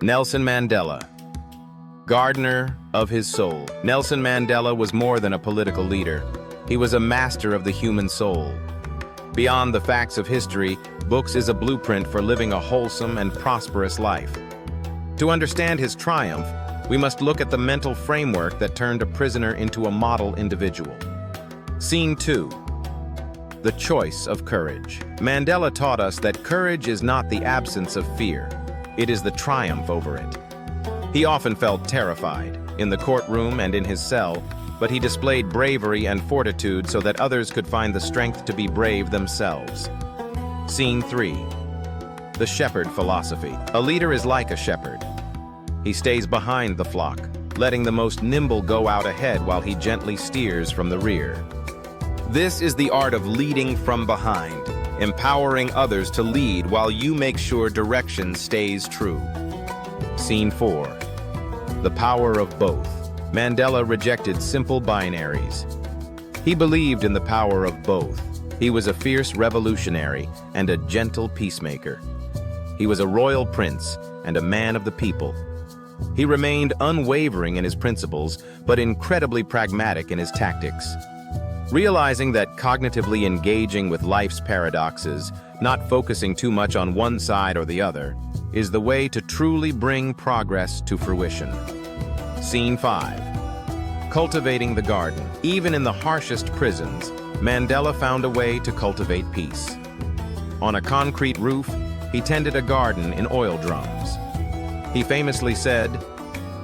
Nelson Mandela, gardener of his soul. Nelson Mandela was more than a political leader. He was a master of the human soul. Beyond the facts of history, books is a blueprint for living a wholesome and prosperous life. To understand his triumph, we must look at the mental framework that turned a prisoner into a model individual. Scene 2. The choice of courage. Mandela taught us that courage is not the absence of fear. It is the triumph over it. He often felt terrified, in the courtroom and in his cell, but he displayed bravery and fortitude so that others could find the strength to be brave themselves. Scene 3. The shepherd philosophy. A leader is like a shepherd. He stays behind the flock, letting the most nimble go out ahead while he gently steers from the rear. This is the art of leading from behind, empowering others to lead while you make sure direction stays true. Scene 4. The power of both. Mandela rejected simple binaries. He believed in the power of both. He was a fierce revolutionary and a gentle peacemaker. He was a royal prince and a man of the people. He remained unwavering in his principles, but incredibly pragmatic in his tactics. Realizing that cognitively engaging with life's paradoxes, not focusing too much on one side or the other, is the way to truly bring progress to fruition. Scene 5. Cultivating the garden. Even in the harshest prisons, Mandela found a way to cultivate peace. On a concrete roof, he tended a garden in oil drums. He famously said,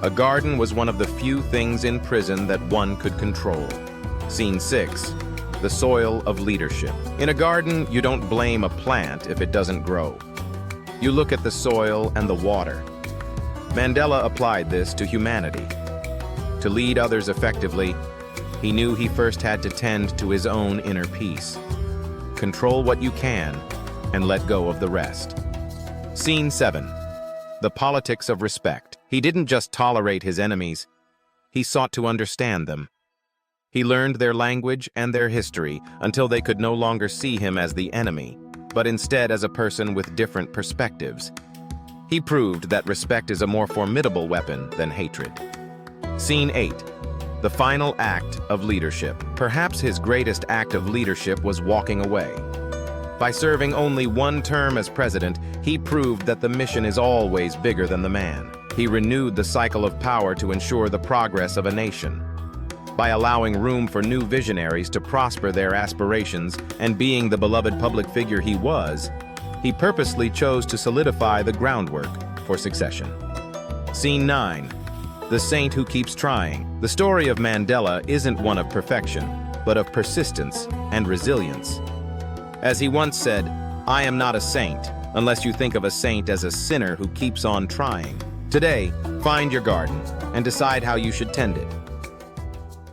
"A garden was one of the few things in prison that one could control." Scene 6. The soil of leadership. In a garden, you don't blame a plant if it doesn't grow. You look at the soil and the water. Mandela applied this to humanity. To lead others effectively, he knew he first had to tend to his own inner peace. Control what you can and let go of the rest. Scene 7. The politics of respect. He didn't just tolerate his enemies, he sought to understand them. He learned their language and their history until they could no longer see him as the enemy, but instead as a person with different perspectives. He proved that respect is a more formidable weapon than hatred. Scene 8. The final act of leadership. Perhaps his greatest act of leadership was walking away. By serving only one term as president, he proved that the mission is always bigger than the man. He renewed the cycle of power to ensure the progress of a nation. By allowing room for new visionaries to prosper their aspirations and being the beloved public figure he was, he purposely chose to solidify the groundwork for succession. Scene 9. The saint who keeps trying. The story of Mandela isn't one of perfection, but of persistence and resilience. As he once said, "I am not a saint, unless you think of a saint as a sinner who keeps on trying." Today, find your garden and decide how you should tend it.